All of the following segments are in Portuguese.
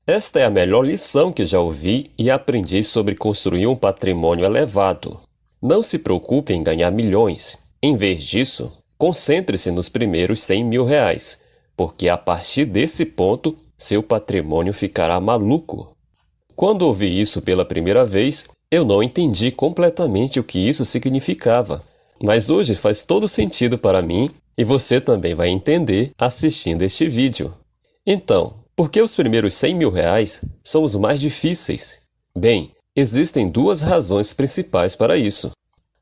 Esta é a melhor lição que já ouvi e aprendi sobre construir um patrimônio elevado. Não se preocupe em ganhar milhões. Em vez disso, concentre-se nos primeiros 100 mil reais, porque a partir desse ponto, seu patrimônio ficará maluco. Quando ouvi isso pela primeira vez, eu não entendi completamente o que isso significava. Mas hoje faz todo sentido para mim e você também vai entender assistindo este vídeo. Então, por que os primeiros 100 mil reais são os mais difíceis? Bem, existem duas razões principais para isso.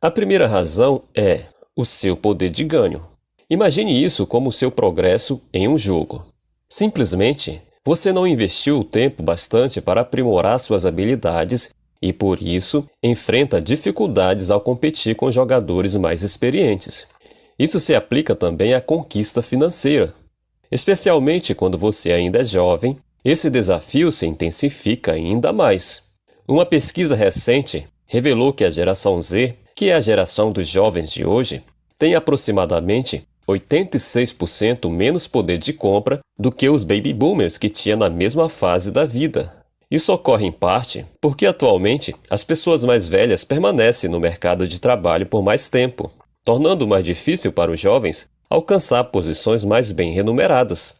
A primeira razão é o seu poder de ganho. Imagine isso como o seu progresso em um jogo. Simplesmente, você não investiu o tempo bastante para aprimorar suas habilidades e, por isso, enfrenta dificuldades ao competir com jogadores mais experientes. Isso se aplica também à conquista financeira. Especialmente quando você ainda é jovem, esse desafio se intensifica ainda mais. Uma pesquisa recente revelou que a geração Z, que é a geração dos jovens de hoje, tem aproximadamente 86% menos poder de compra do que os baby boomers que tinham na mesma fase da vida. Isso ocorre em parte porque atualmente as pessoas mais velhas permanecem no mercado de trabalho por mais tempo, tornando mais difícil para os jovens alcançar posições mais bem remuneradas.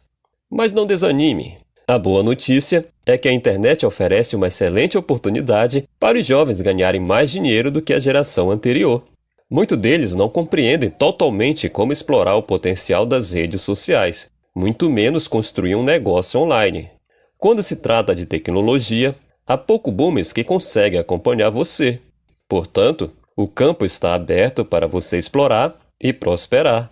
Mas não desanime. A boa notícia é que a internet oferece uma excelente oportunidade para os jovens ganharem mais dinheiro do que a geração anterior. Muitos deles não compreendem totalmente como explorar o potencial das redes sociais, muito menos construir um negócio online. Quando se trata de tecnologia, há pouco boomers que conseguem acompanhar você. Portanto, o campo está aberto para você explorar e prosperar.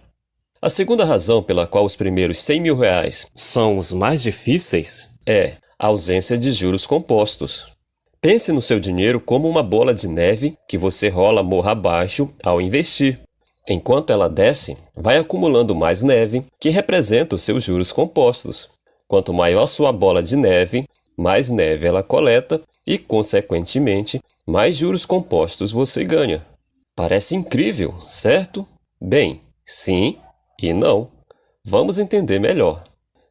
A segunda razão pela qual os primeiros 100 mil reais são os mais difíceis é a ausência de juros compostos. Pense no seu dinheiro como uma bola de neve que você rola morro abaixo ao investir. Enquanto ela desce, vai acumulando mais neve, que representa os seus juros compostos. Quanto maior sua bola de neve, mais neve ela coleta e, consequentemente, mais juros compostos você ganha. Parece incrível, certo? Bem, sim e não. Vamos entender melhor.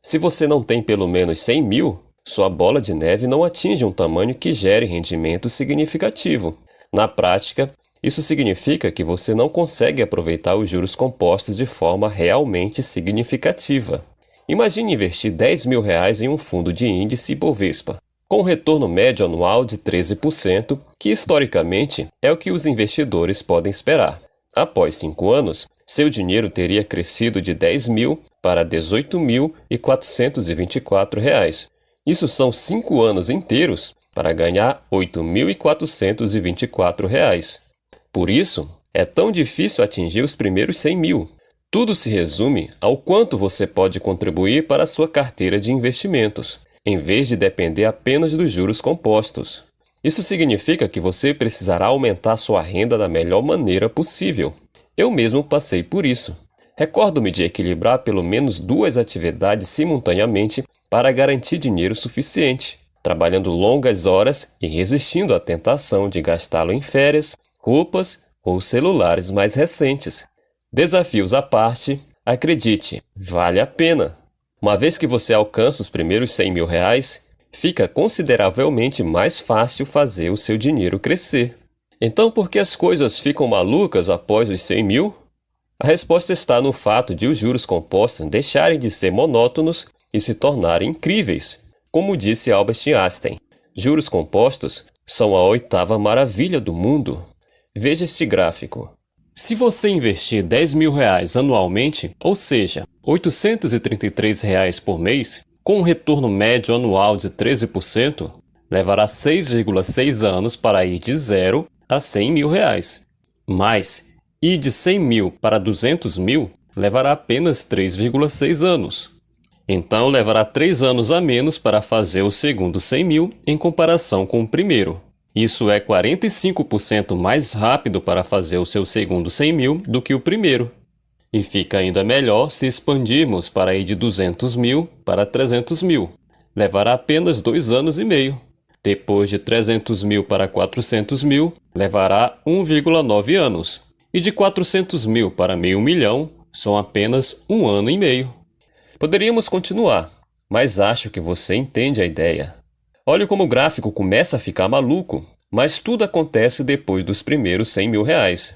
Se você não tem pelo menos 100 mil, sua bola de neve não atinge um tamanho que gere rendimento significativo. Na prática, isso significa que você não consegue aproveitar os juros compostos de forma realmente significativa. Imagine investir 10 mil reais em um fundo de índice Bovespa, com um retorno médio anual de 13%, que historicamente é o que os investidores podem esperar. Após 5 anos, seu dinheiro teria crescido de 10 mil para 18.424 reais. Isso são 5 anos inteiros para ganhar 8.424 reais. Por isso, é tão difícil atingir os primeiros 100 mil. Tudo se resume ao quanto você pode contribuir para a sua carteira de investimentos, em vez de depender apenas dos juros compostos. Isso significa que você precisará aumentar sua renda da melhor maneira possível. Eu mesmo passei por isso. Recordo-me de equilibrar pelo menos 2 atividades simultaneamente para garantir dinheiro suficiente, trabalhando longas horas e resistindo à tentação de gastá-lo em férias, roupas ou celulares mais recentes. Desafios à parte, acredite, vale a pena. Uma vez que você alcança os primeiros 100 mil reais, fica consideravelmente mais fácil fazer o seu dinheiro crescer. Então, por que as coisas ficam malucas após os 100 mil? A resposta está no fato de os juros compostos deixarem de ser monótonos e se tornarem incríveis. Como disse Albert Einstein, juros compostos são a 8ª maravilha do mundo. Veja este gráfico. Se você investir 10 mil reais anualmente, ou seja, R$ 833 reais por mês, com um retorno médio anual de 13%, levará 6,6 anos para ir de 0 a 100 mil reais. Mas, ir de 100 mil para 200 mil levará apenas 3,6 anos. Então, levará 3 anos a menos para fazer o segundo 100 mil em comparação com o primeiro. Isso é 45% mais rápido para fazer o seu segundo 100 mil do que o primeiro. E fica ainda melhor se expandirmos para ir de 200 mil para 300 mil. Levará apenas 2 anos e meio. Depois de 300 mil para 400 mil, levará 1,9 anos. E de 400 mil para meio milhão, são apenas 1 ano e meio. Poderíamos continuar, mas acho que você entende a ideia. Olhe como o gráfico começa a ficar maluco, mas tudo acontece depois dos primeiros 100 mil reais.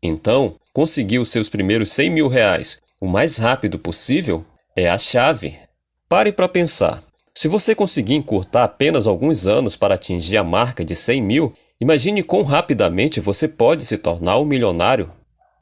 Então, conseguir os seus primeiros 100 mil reais o mais rápido possível é a chave. Pare para pensar. Se você conseguir encurtar apenas alguns anos para atingir a marca de 100 mil, imagine quão rapidamente você pode se tornar um milionário.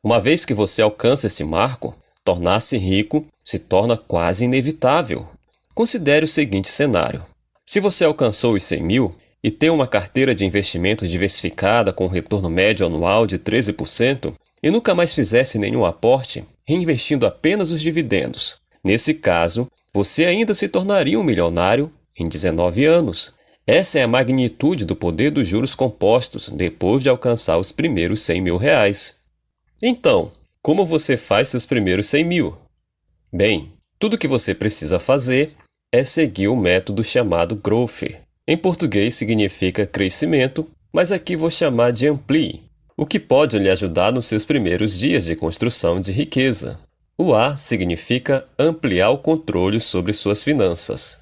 Uma vez que você alcança esse marco, tornar-se rico se torna quase inevitável. Considere o seguinte cenário. Se você alcançou os 100 mil e tem uma carteira de investimentos diversificada com um retorno médio anual de 13% e nunca mais fizesse nenhum aporte, reinvestindo apenas os dividendos, nesse caso, você ainda se tornaria um milionário em 19 anos. Essa é a magnitude do poder dos juros compostos depois de alcançar os primeiros 100 mil reais. Então, como você faz seus primeiros 100 mil? Bem, tudo o que você precisa fazer é seguir o método chamado Growth. Em português significa crescimento, mas aqui vou chamar de Amplie, o que pode lhe ajudar nos seus primeiros dias de construção de riqueza. O A significa ampliar o controle sobre suas finanças.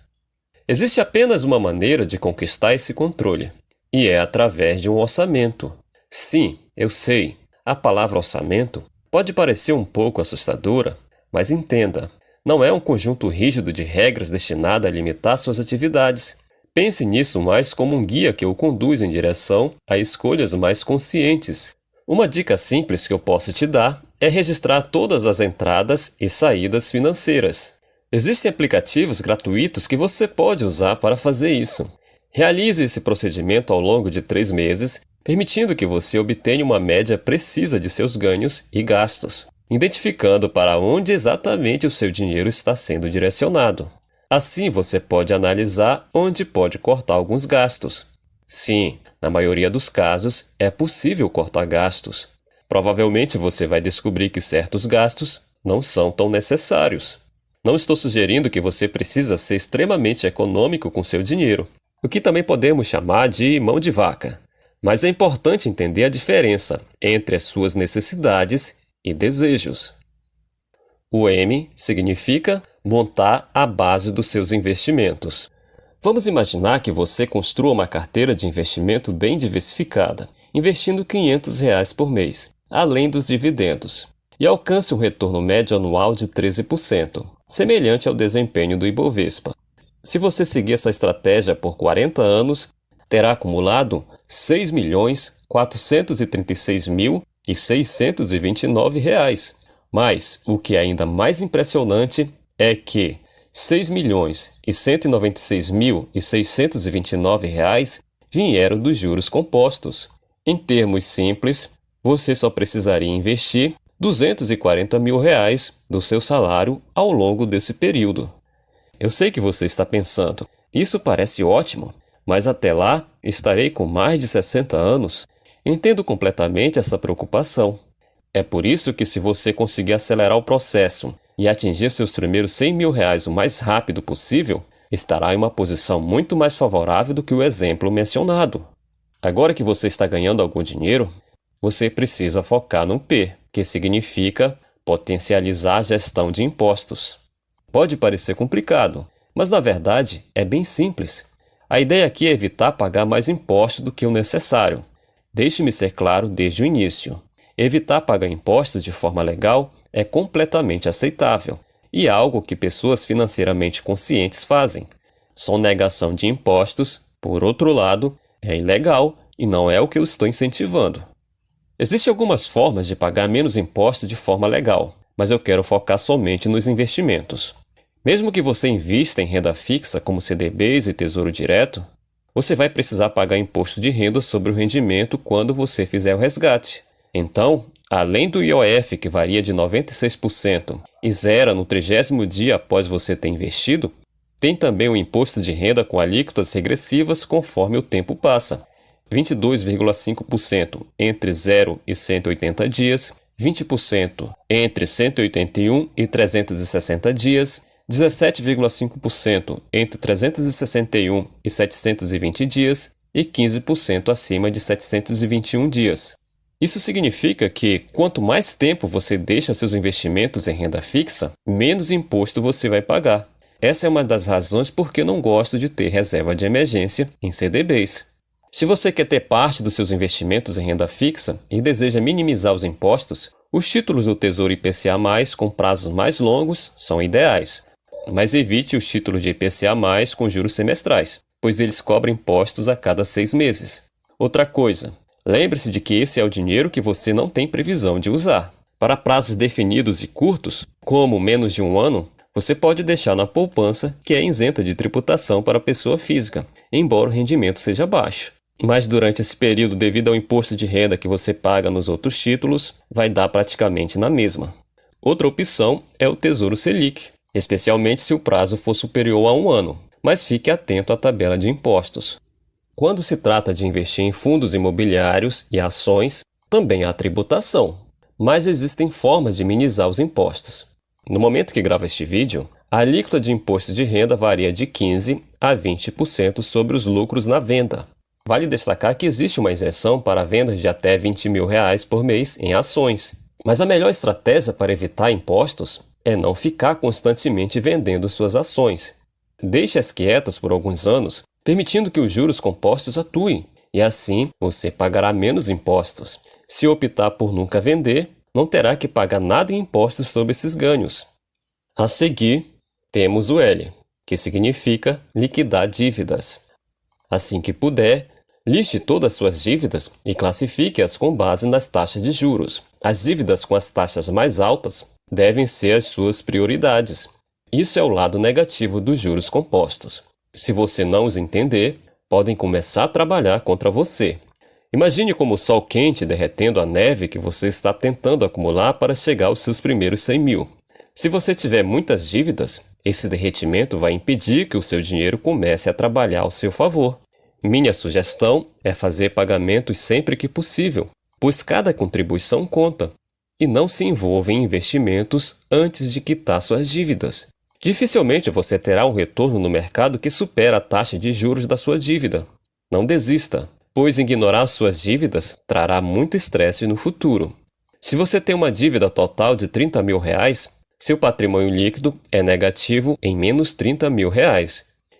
Existe apenas uma maneira de conquistar esse controle, e é através de um orçamento. Sim, eu sei, a palavra orçamento pode parecer um pouco assustadora, mas entenda, não é um conjunto rígido de regras destinado a limitar suas atividades. Pense nisso mais como um guia que o conduz em direção a escolhas mais conscientes. Uma dica simples que eu posso te dar é registrar todas as entradas e saídas financeiras. Existem aplicativos gratuitos que você pode usar para fazer isso. Realize esse procedimento ao longo de 3 meses, permitindo que você obtenha uma média precisa de seus ganhos e gastos, identificando para onde exatamente o seu dinheiro está sendo direcionado. Assim, você pode analisar onde pode cortar alguns gastos. Sim, na maioria dos casos, é possível cortar gastos. Provavelmente você vai descobrir que certos gastos não são tão necessários. Não estou sugerindo que você precisa ser extremamente econômico com seu dinheiro, o que também podemos chamar de mão de vaca. Mas é importante entender a diferença entre as suas necessidades e desejos. O M significa montar a base dos seus investimentos. Vamos imaginar que você construa uma carteira de investimento bem diversificada, investindo R$ 500 por mês, além dos dividendos, e alcance um retorno médio anual de 13%, semelhante ao desempenho do Ibovespa. Se você seguir essa estratégia por 40 anos, terá acumulado R$ 6.436.629. Mas o que é ainda mais impressionante é que R$ 6.196.629 vieram dos juros compostos. Em termos simples, você só precisaria investir R$ 240 mil do seu salário ao longo desse período. Eu sei que você está pensando, isso parece ótimo, mas até lá estarei com mais de 60 anos. Entendo completamente essa preocupação. É por isso que, se você conseguir acelerar o processo e atingir seus primeiros 100 mil reais o mais rápido possível, estará em uma posição muito mais favorável do que o exemplo mencionado. Agora que você está ganhando algum dinheiro, você precisa focar no P, que significa potencializar a gestão de impostos. Pode parecer complicado, mas na verdade é bem simples. A ideia aqui é evitar pagar mais impostos do que o necessário. Deixe-me ser claro desde o início. Evitar pagar impostos de forma legal é completamente aceitável e é algo que pessoas financeiramente conscientes fazem. Sonegação de impostos, por outro lado, é ilegal e não é o que eu estou incentivando. Existem algumas formas de pagar menos impostos de forma legal, mas eu quero focar somente nos investimentos. Mesmo que você invista em renda fixa como CDBs e Tesouro Direto, você vai precisar pagar imposto de renda sobre o rendimento quando você fizer o resgate. Então, além do IOF, que varia de 96% e zera no 30º dia após você ter investido, tem também o imposto de renda com alíquotas regressivas conforme o tempo passa. 22,5% entre 0 e 180 dias, 20% entre 181 e 360 dias, 17,5% entre 361 e 720 dias e 15% acima de 721 dias. Isso significa que, quanto mais tempo você deixa seus investimentos em renda fixa, menos imposto você vai pagar. Essa é uma das razões por que não gosto de ter reserva de emergência em CDBs. Se você quer ter parte dos seus investimentos em renda fixa e deseja minimizar os impostos, os títulos do Tesouro IPCA+, com prazos mais longos, são ideais. Mas evite os títulos de IPCA+, com juros semestrais, pois eles cobram impostos a cada 6 meses. Outra coisa, lembre-se de que esse é o dinheiro que você não tem previsão de usar. Para prazos definidos e curtos, como menos de 1 ano, você pode deixar na poupança, que é isenta de tributação para a pessoa física, embora o rendimento seja baixo. Mas durante esse período, devido ao imposto de renda que você paga nos outros títulos, vai dar praticamente na mesma. Outra opção é o Tesouro Selic, especialmente se o prazo for superior a 1 ano, mas fique atento à tabela de impostos. Quando se trata de investir em fundos imobiliários e ações, também há tributação, mas existem formas de minimizar os impostos. No momento que gravo este vídeo, a alíquota de imposto de renda varia de 15% a 20% sobre os lucros na venda. Vale destacar que existe uma isenção para vendas de até R$20 mil por mês em ações. Mas a melhor estratégia para evitar impostos é não ficar constantemente vendendo suas ações. Deixe-as quietas por alguns anos, permitindo que os juros compostos atuem, e assim você pagará menos impostos. Se optar por nunca vender, não terá que pagar nada em impostos sobre esses ganhos. A seguir, temos o L, que significa liquidar dívidas. Assim que puder, liste todas as suas dívidas e classifique-as com base nas taxas de juros. As dívidas com as taxas mais altas devem ser as suas prioridades. Isso é o lado negativo dos juros compostos. Se você não os entender, podem começar a trabalhar contra você. Imagine como o sol quente derretendo a neve que você está tentando acumular para chegar aos seus primeiros 100 mil. Se você tiver muitas dívidas, esse derretimento vai impedir que o seu dinheiro comece a trabalhar ao seu favor. Minha sugestão é fazer pagamentos sempre que possível, pois cada contribuição conta, e não se envolva em investimentos antes de quitar suas dívidas. Dificilmente você terá um retorno no mercado que supera a taxa de juros da sua dívida. Não desista, pois ignorar suas dívidas trará muito estresse no futuro. Se você tem uma dívida total de R$30 mil, seu patrimônio líquido é negativo em menos R$30 mil.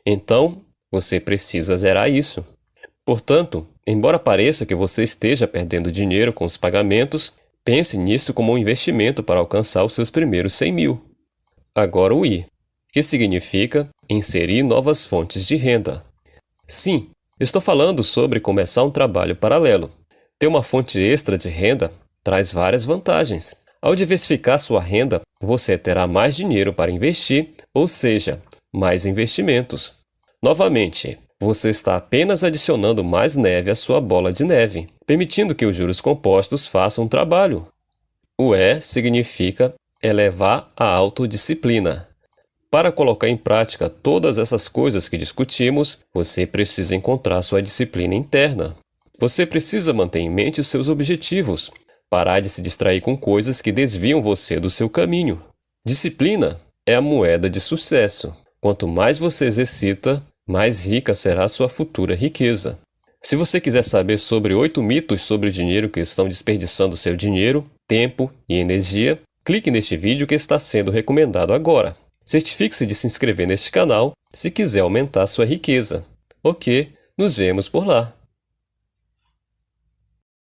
Então, você precisa zerar isso. Portanto, embora pareça que você esteja perdendo dinheiro com os pagamentos, pense nisso como um investimento para alcançar os seus primeiros 100 mil. Agora o I, que significa inserir novas fontes de renda. Sim, estou falando sobre começar um trabalho paralelo. Ter uma fonte extra de renda traz várias vantagens. Ao diversificar sua renda, você terá mais dinheiro para investir, ou seja, mais investimentos. Novamente, você está apenas adicionando mais neve à sua bola de neve, permitindo que os juros compostos façam um trabalho. O E significa elevar a autodisciplina. Para colocar em prática todas essas coisas que discutimos, você precisa encontrar sua disciplina interna. Você precisa manter em mente os seus objetivos, parar de se distrair com coisas que desviam você do seu caminho. Disciplina é a moeda de sucesso. Quanto mais você exercita, mais rica será a sua futura riqueza. Se você quiser saber sobre 8 mitos sobre o dinheiro que estão desperdiçando seu dinheiro, tempo e energia, clique neste vídeo que está sendo recomendado agora. Certifique-se de se inscrever neste canal se quiser aumentar sua riqueza. Ok, nos vemos por lá.